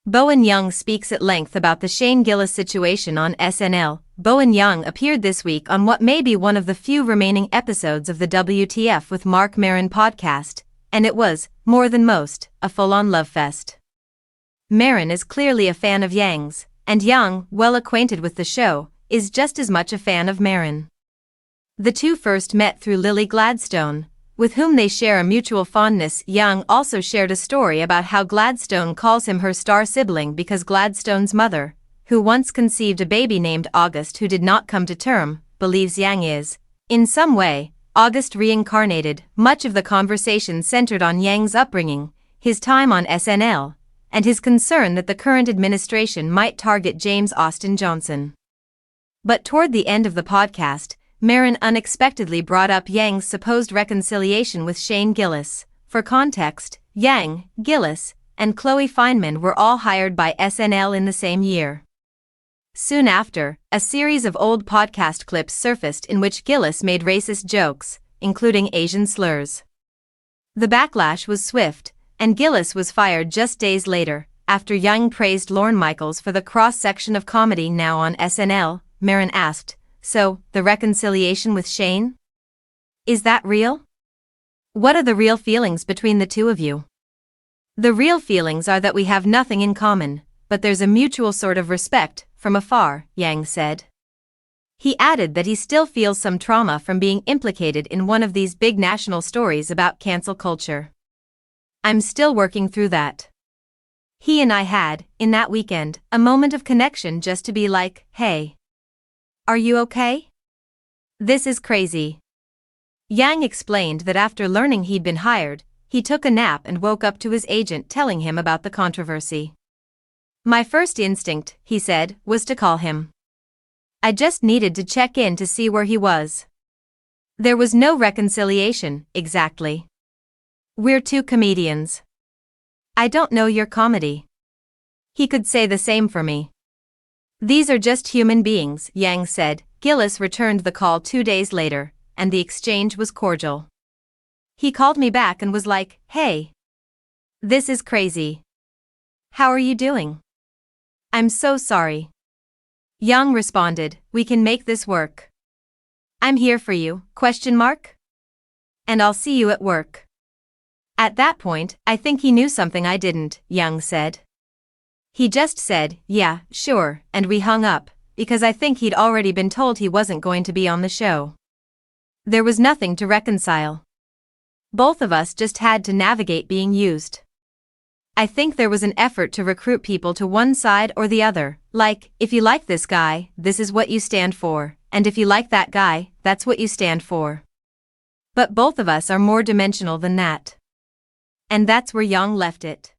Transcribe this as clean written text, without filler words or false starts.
Bowen Young speaks at length about the Shane Gillis situation on SNL. Bowen Young appeared this week on what may be one of the few remaining episodes of the WTF with Marc Maron podcast, and it was, more than most, a full-on love fest. Maron is clearly a fan of Yang's, and Young, well acquainted with the show, is just as much a fan of Maron. The two first met through Lily Gladstone, with whom they share a mutual fondness. Young also shared a story about how Gladstone calls him her star sibling because Gladstone's mother, who once conceived a baby named August who did not come to term, believes Yang is, in some way, August reincarnated. Much of the conversation centered on Yang's upbringing, his time on SNL, and his concern that the current administration might target James Austin Johnson. But toward the end of the podcast, Maron unexpectedly brought up Yang's supposed reconciliation with Shane Gillis. For context, Yang, Gillis, and Chloe Fineman were all hired by SNL in the same year. Soon after, a series of old podcast clips surfaced in which Gillis made racist jokes, including Asian slurs. The backlash was swift, and Gillis was fired just days later, after Young praised Lorne Michaels for the cross-section of comedy now on SNL. Maron asked, "So, the reconciliation with Shane? Is that real? What are the real feelings between the two of you?" "The real feelings are that we have nothing in common, but there's a mutual sort of respect, from afar," Yang said. He added that he still feels some trauma from being implicated in one of these big national stories about cancel culture. "I'm still working through that." He and I had, in that weekend, a moment of connection just to be like, "Hey. Are you okay? This is crazy." Yang explained that after learning he'd been hired, he took a nap and woke up to his agent telling him about the controversy. "My first instinct," he said, "was to call him. I just needed to check in to see where he was. There was no reconciliation, exactly. We're two comedians. I don't know your comedy." He could say the same for me. "These are just human beings," Yang said. Gillis returned the call 2 days later, and the exchange was cordial. He called me back and was like, "Hey. This is crazy. How are you doing? I'm so sorry." Yang responded, "We can make this work. I'm here for you, ? And I'll see you at work." At that point, I think he knew something I didn't, Yang said. He just said, "Yeah, sure," and we hung up, because I think he'd already been told he wasn't going to be on the show. There was nothing to reconcile. Both of us just had to navigate being used. I think there was an effort to recruit people to one side or the other, like, if you like this guy, this is what you stand for, and if you like that guy, that's what you stand for. But both of us are more dimensional than that. And that's where Young left it.